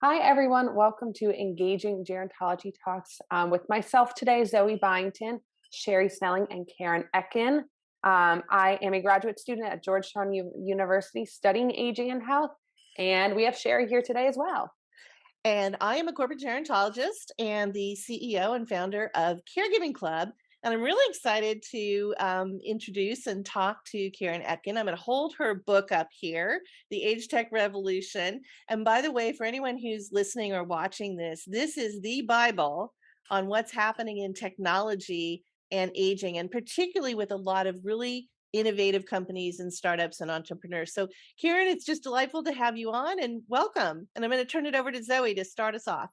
Hi, everyone. Welcome to engaging Gerontology Talks with myself today, Zoe Byington, Sherry Snelling, and Keren Etkin. I am a graduate student at Georgetown University studying aging and health, and we have Sherry here today as well. And I am a corporate gerontologist and the CEO and founder of Caregiving Club. And I'm really excited to introduce and talk to Keren Etkin. I'm going to hold her book up here, The AgeTECH Revolution. And by the way, for anyone who's listening or watching this is the Bible on what's happening in technology and aging, and particularly with a lot of really innovative companies and startups and entrepreneurs. So Keren, it's just delightful to have you on and welcome. And I'm going to turn it over to Zoe to start us off.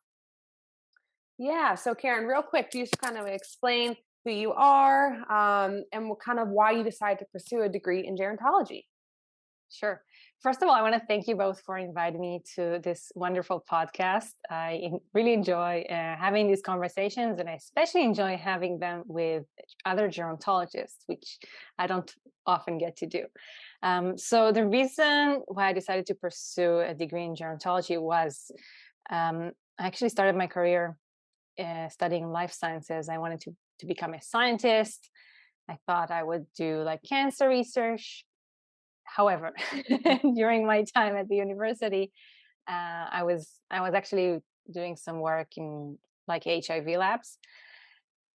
Yeah. So, Karen, real quick, do you just kind of explain who you are and what kind of why you decided to pursue a degree in gerontology? Sure. First of all, I want to thank you both for inviting me to this wonderful podcast. Really enjoy having these conversations, and I especially enjoy having them with other gerontologists, which I don't often get to do. So the reason why I decided to pursue a degree in gerontology was I actually started my career studying life sciences. I wanted to become a scientist. I thought I would do like cancer research. However, during my time at the university, I was actually doing some work in like HIV labs,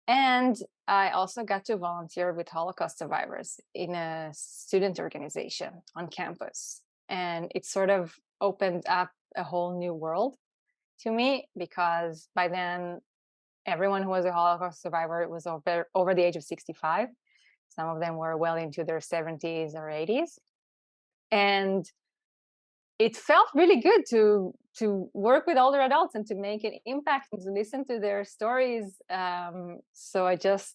and I also got to volunteer with Holocaust survivors in a student organization on campus, and it sort of opened up a whole new world to me because by then everyone who was a Holocaust survivor was over the age of 65. Some of them were well into their 70s or 80s, and it felt really good to work with older adults and to make an impact and to listen to their stories. So I just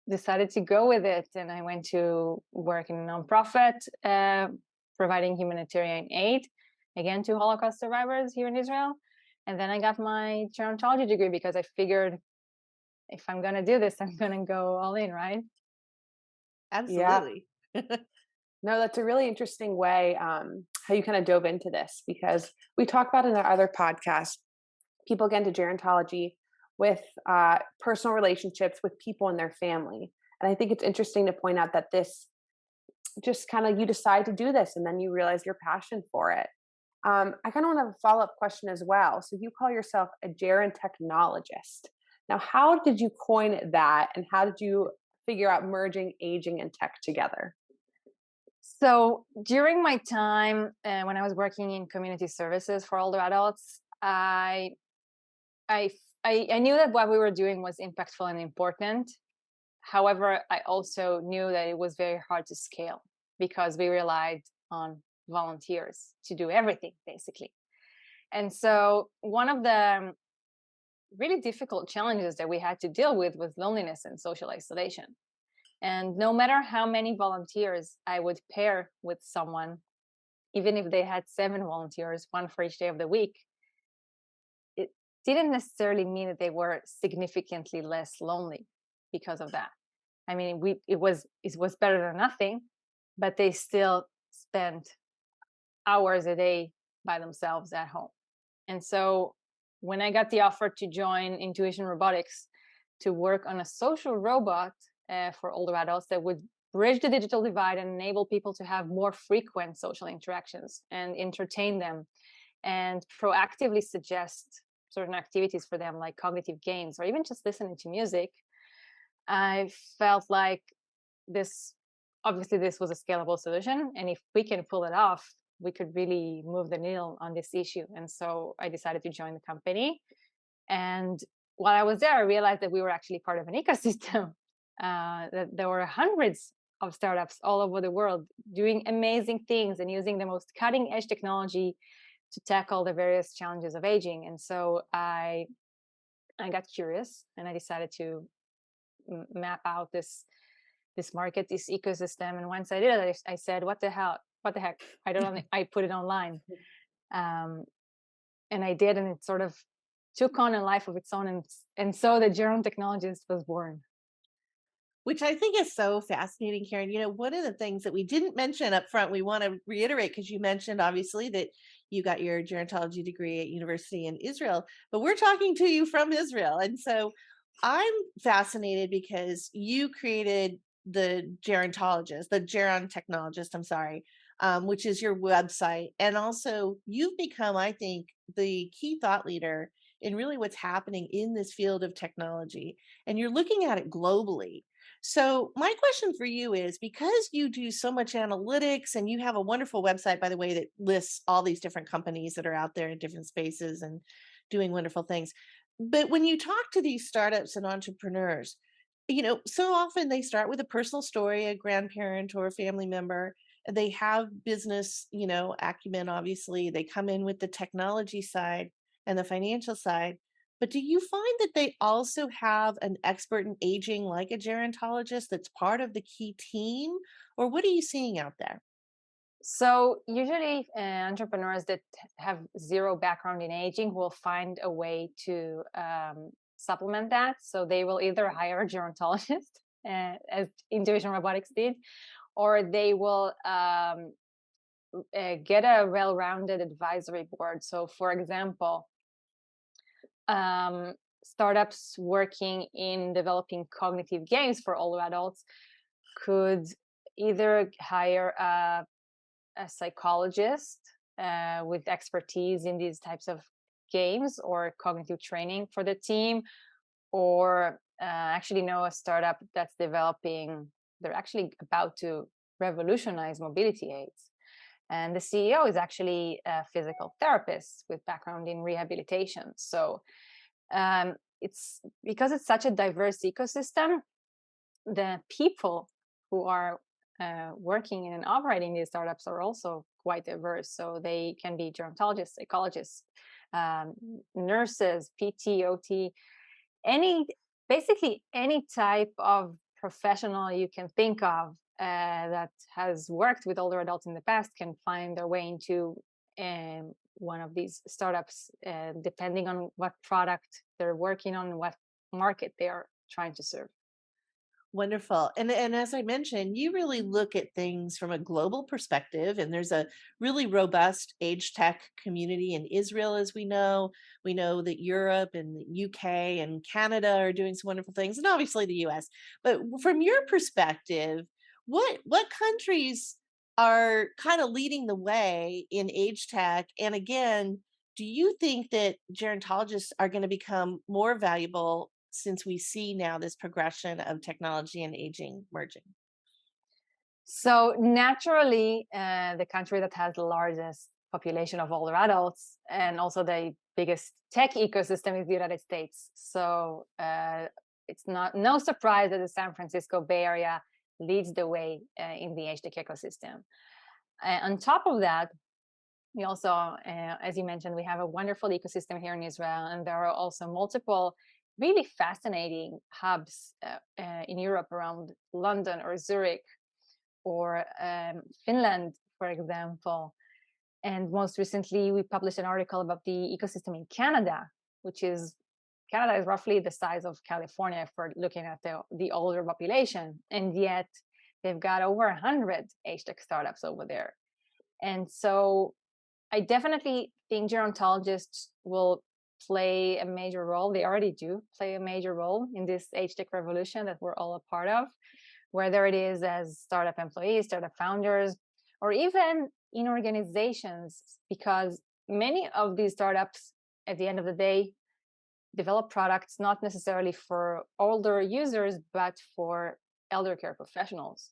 decided to go with it, and I went to work in a nonprofit providing humanitarian aid again to Holocaust survivors here in Israel. And then I got my gerontology degree because I figured if I'm going to do this, I'm going to go all in, right? Yeah. Absolutely. No, that's a really interesting way how you kind of dove into this because we talk about in our other podcasts, people get into gerontology with personal relationships with people in their family. And I think it's interesting to point out that this just kind of you decide to do this and then you realize your passion for it. I kind of want to have a follow up question as well. So you call yourself a gerontechnologist. Now, how did you coin that and how did you figure out merging aging and tech together? So during my time when I was working in community services for older adults, I I knew that what we were doing was impactful and important. However, I also knew that it was very hard to scale because we relied on volunteers to do everything basically. And so one of the really difficult challenges that we had to deal with was loneliness and social isolation. And no matter how many volunteers I would pair with someone, even if they had 7 volunteers, one for each day of the week, it didn't necessarily mean that they were significantly less lonely because of that. I mean, it was better than nothing, but they still spent hours a day by themselves at home. And so when I got the offer to join Intuition Robotics to work on a social robot for older adults that would bridge the digital divide and enable people to have more frequent social interactions and entertain them and proactively suggest certain activities for them like cognitive games or even just listening to music, I felt like this obviously this was a scalable solution, and if we can pull it off, we could really move the needle on this issue. And so I decided to join the company. And while I was there, I realized that we were actually part of an ecosystem. That there were hundreds of startups all over the world doing amazing things and using the most cutting edge technology to tackle the various challenges of aging. And so I got curious and I decided to map out this market, this ecosystem. And once I did it, I said, "What the hell? What the heck? I don't know." I put it online, um, and I did, and it sort of took on a life of its own, and so the GeronTechnologist was born. Which I think is so fascinating, Keren. One of the things that we didn't mention up front, we want to reiterate, because you mentioned obviously that you got your gerontology degree at university in Israel, but we're talking to you from Israel. And so I'm fascinated because you created the GeronTechnologist, I'm sorry, which is your website. And also you've become, I think, the key thought leader in really what's happening in this field of technology. And you're looking at it globally. So my question for you is, because you do so much analytics and you have a wonderful website, by the way, that lists all these different companies that are out there in different spaces and doing wonderful things. But when you talk to these startups and entrepreneurs, so often they start with a personal story, a grandparent or a family member. They have business, acumen, obviously. They come in with the technology side and the financial side. But do you find that they also have an expert in aging, like a gerontologist, that's part of the key team? Or what are you seeing out there? So usually entrepreneurs that have zero background in aging will find a way to supplement that. So they will either hire a gerontologist, as Intuition Robotics did, or they will get a well-rounded advisory board. So for example, startups working in developing cognitive games for older adults could either hire a psychologist with expertise in these types of games or cognitive training for the team, or actually know a startup that's developing, they're actually about to revolutionize mobility aids. And the CEO is actually a physical therapist with background in rehabilitation. So it's because it's such a diverse ecosystem, the people who are working and operating these startups are also quite diverse. So they can be gerontologists, psychologists, nurses, PT, OT, basically any type of professional you can think of that has worked with older adults in the past can find their way into one of these startups, depending on what product they're working on, what market they are trying to serve. Wonderful. And as I mentioned, you really look at things from a global perspective, and there's a really robust age tech community in Israel, as we know. We know that Europe and the UK and Canada are doing some wonderful things, and obviously the US. But from your perspective, what countries are kind of leading the way in age tech? And again, do you think that gerontologists are going to become more valuable since we see now this progression of technology and aging merging? So naturally, the country that has the largest population of older adults and also the biggest tech ecosystem is the United States. So it's no surprise that the San Francisco Bay Area leads the way in the AgeTech ecosystem. On top of that, we also, as you mentioned, we have a wonderful ecosystem here in Israel, and there are also multiple really fascinating hubs in Europe around London or Zurich or Finland, for example. And most recently, we published an article about the ecosystem in Canada, Canada is roughly the size of California if we're looking at the older population, and yet they've got over 100 AgeTech startups over there. And so I definitely think gerontologists will play a major role. They already do play a major role in this AgeTech revolution that we're all a part of, whether it is as startup employees, startup founders, or even in organizations, because many of these startups, at the end of the day, develop products not necessarily for older users, but for elder care professionals.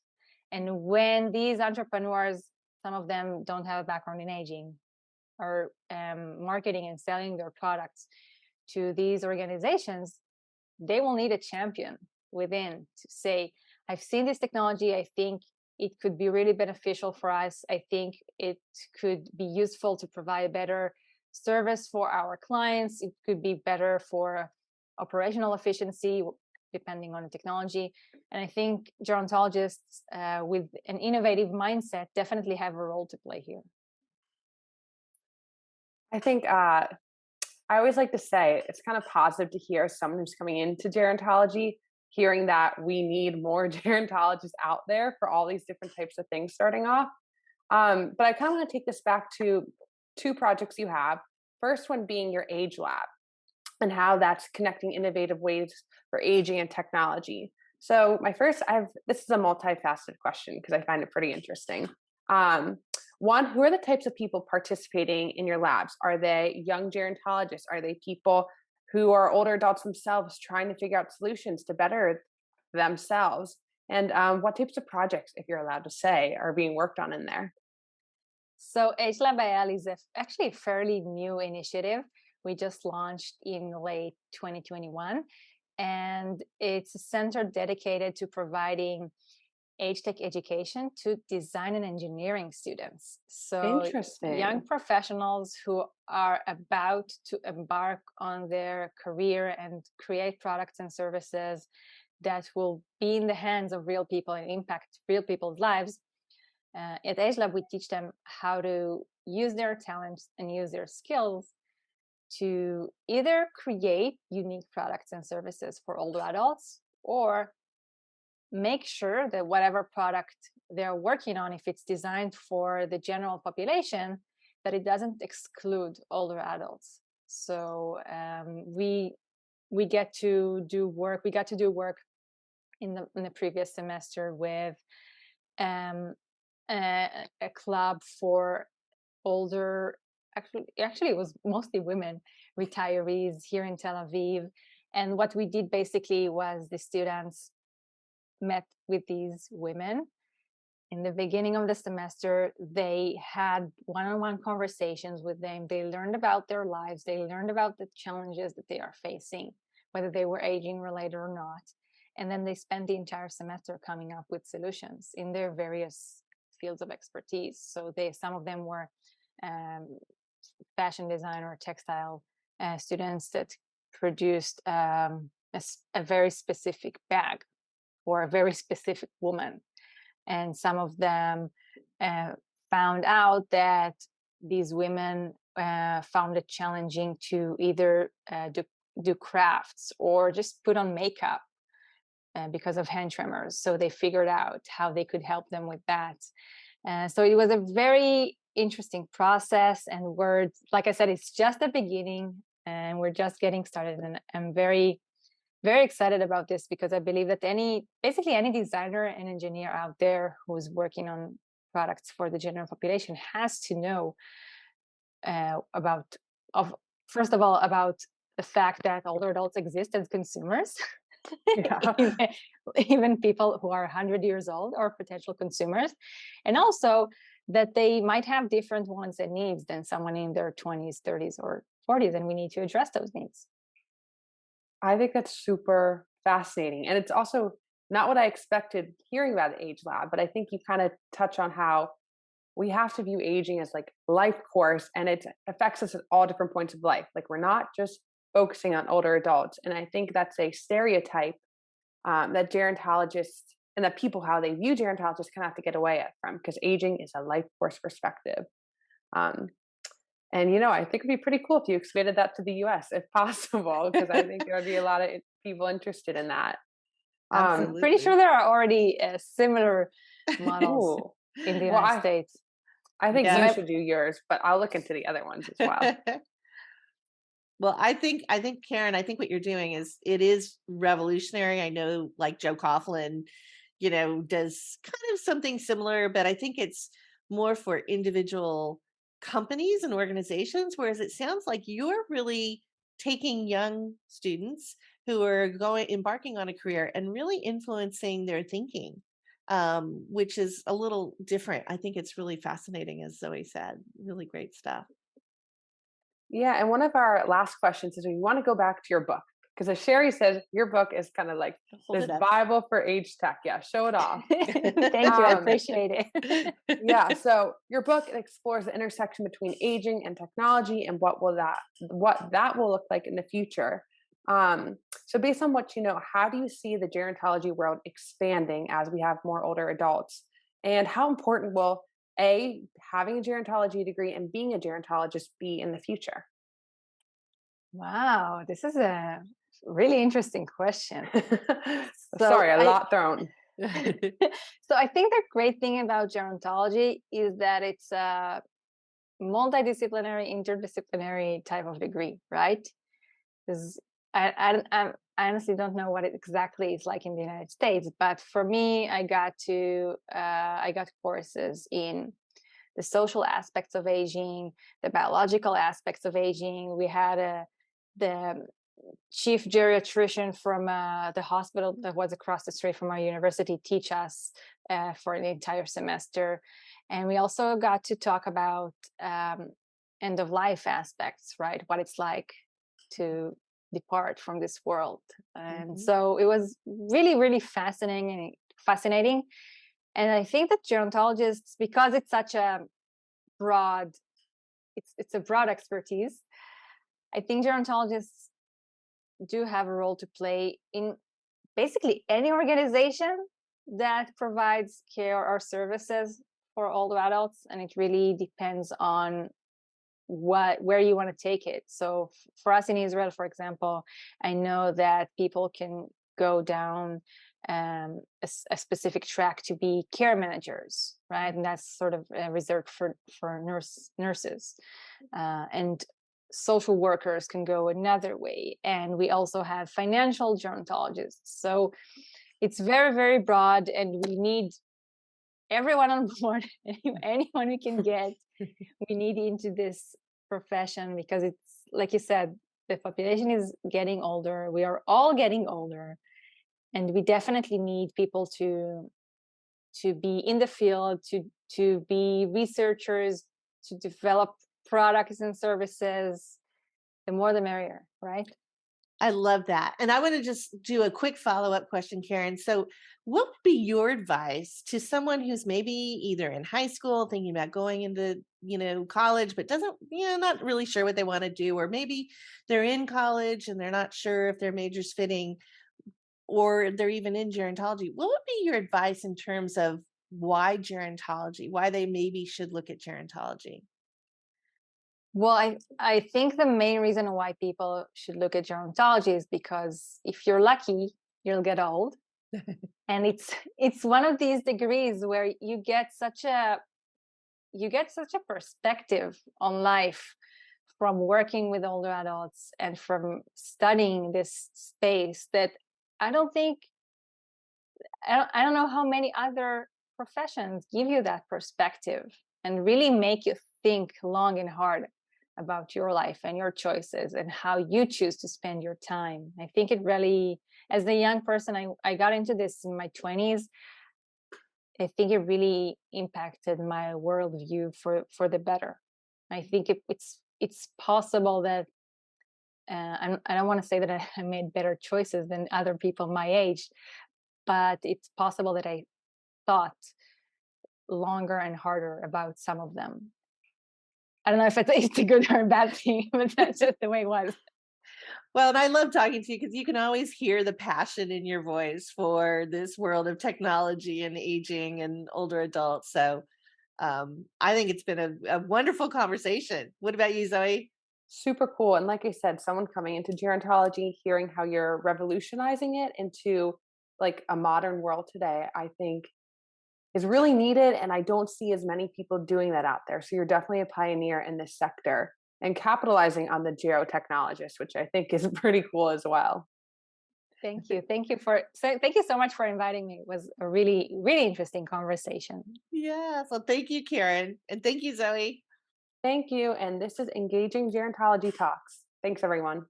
And when these entrepreneurs, some of them don't have a background in aging, are marketing and selling their products to these organizations, they will need a champion within to say, I've seen this technology, I think it could be really beneficial for us. I think it could be useful to provide better service for our clients. It could be better for operational efficiency, depending on the technology. And I think gerontologists with an innovative mindset definitely have a role to play here. I think I always like to say it's kind of positive to hear someone who's coming into gerontology hearing that we need more gerontologists out there for all these different types of things starting off. But I kind of want to take this back to two projects you have. First one being your AgeLab and how that's connecting innovative ways for aging and technology. So this is a multifaceted question because I find it pretty interesting. One, who are the types of people participating in your labs? Are they young gerontologists? Are they people who are older adults themselves trying to figure out solutions to better themselves? And what types of projects, if you're allowed to say, are being worked on in there? So AgeLabIL is actually a fairly new initiative. We just launched in late 2021, and it's a center dedicated to providing AgeTech education to design and engineering students. So Interesting. young professionals who are about to embark on their career and create products and services that will be in the hands of real people and impact real people's lives. At AgeLab, we teach them how to use their talents and use their skills to either create unique products and services for older adults, or make sure that whatever product they're working on, if it's designed for the general population, that it doesn't exclude older adults. So we get to do work. We got to do work in the previous semester with a club for older. Actually, it was mostly women retirees here in Tel Aviv. And what we did basically was the students met with these women. In the beginning of the semester, they had one-on-one conversations with them. They learned about their lives. They learned about the challenges that they are facing, whether they were aging related or not. And then they spent the entire semester coming up with solutions in their various fields of expertise. So some of them were fashion design or textile students that produced a very specific bag for a very specific woman. And some of them found out that these women found it challenging to either do crafts or just put on makeup because of hand tremors. So they figured out how they could help them with that. So it was a very interesting process, and like I said, it's just the beginning and we're just getting started. And I'm very, very excited about this because I believe that basically any designer and engineer out there who's working on products for the general population has to know first of all, about the fact that older adults exist as consumers. Yeah. even people who are 100 years old are potential consumers, and also that they might have different wants and needs than someone in their 20s, 30s, or 40s, and we need to address those needs. I think that's super fascinating. And it's also not what I expected hearing about the AgeLab, but I think you kind of touch on how we have to view aging as like life course, and it affects us at all different points of life. Like we're not just focusing on older adults. And I think that's a stereotype that gerontologists and that people, how they view gerontologists, kind of have to get away from, because aging is a life course perspective. And, I think it'd be pretty cool if you expanded that to the US if possible, because I think there would be a lot of people interested in that. I'm pretty sure there are already similar models in the United States. I think you should do yours, but I'll look into the other ones as well. Well, I think Keren, I think what you're doing is revolutionary. I know like Joe Coughlin, does kind of something similar, but I think it's more for individual companies and organizations, whereas it sounds like you're really taking young students who are embarking on a career and really influencing their thinking, which is a little different. I think it's really fascinating, as Zoe said. Really great stuff. Yeah, and one of our last questions is, we want to go back to your book, because as Sherry says, your book is kind of like this Bible for age tech. Yeah, show it off. Thank you, I appreciate it. Yeah, so your book explores the intersection between aging and technology and what that will look like in the future. So based on what you know, how do you see the gerontology world expanding as we have more older adults? And how important will having a gerontology degree and being a gerontologist be in the future? Wow, this is a really interesting question. Sorry, a I, lot thrown. so I think the great thing about gerontology is that it's a multidisciplinary, interdisciplinary type of degree, right? Because I honestly don't know what it exactly is like in the United States, but for me, I got courses in the social aspects of aging, the biological aspects of aging. We had the chief geriatrician from the hospital that was across the street from our university teach us for an entire semester. And we also got to talk about end of life aspects, right? What it's like to depart from this world. And so it was really, really fascinating. And I think that gerontologists, because it's such a broad, it's a broad expertise, I think gerontologists do have a role to play in basically any organization that provides care or services for older adults, and it really depends on where you want to take it. So for us in Israel, for example, I know that people can go down a specific track to be care managers, right? And that's sort of reserved for nurses, and social workers can go another way. And we also have financial gerontologists. So it's very, very broad, and we need everyone on board, anyone we can get, we need into this profession, because it's like you said, the population is getting older. We are all getting older, and we definitely need people to be in the field, to be researchers, to develop products and services. The more the merrier, right? I love that. And I want to just do a quick follow-up question, Keren. So what would be your advice to someone who's maybe either in high school thinking about going into, college, but doesn't, not really sure what they want to do, or maybe they're in college and they're not sure if their major's fitting, or they're even in gerontology? What would be your advice in terms of why gerontology, why they maybe should look at gerontology? Well, I think the main reason why people should look at gerontology is because if you're lucky, you'll get old. And it's one of these degrees where you get such a perspective on life from working with older adults and from studying this space that I don't know how many other professions give you that perspective and really make you think long and hard about your life and your choices and how you choose to spend your time. I think it really, as a young person, I got into this in my 20s. I think it really impacted my worldview for the better. I think it's possible that I don't want to say that I made better choices than other people my age, but it's possible that I thought longer and harder about some of them. I don't know if it's a good or a bad thing, but that's just the way it was. Well, and I love talking to you because you can always hear the passion in your voice for this world of technology and aging and older adults. So I think it's been a wonderful conversation. What about you, Zoe? Super cool. And like I said, someone coming into gerontology, hearing how you're revolutionizing it into like a modern world today, I think is really needed. And I don't see as many people doing that out there. So you're definitely a pioneer in this sector and capitalizing on the GeroTechnologist, which I think is pretty cool as well. Thank you. Thank you so much for inviting me. It was a really, really interesting conversation. Yeah. So thank you, Keren. And thank you, Zoe. Thank you. And this is engAGING Gerontology Talks. Thanks, everyone.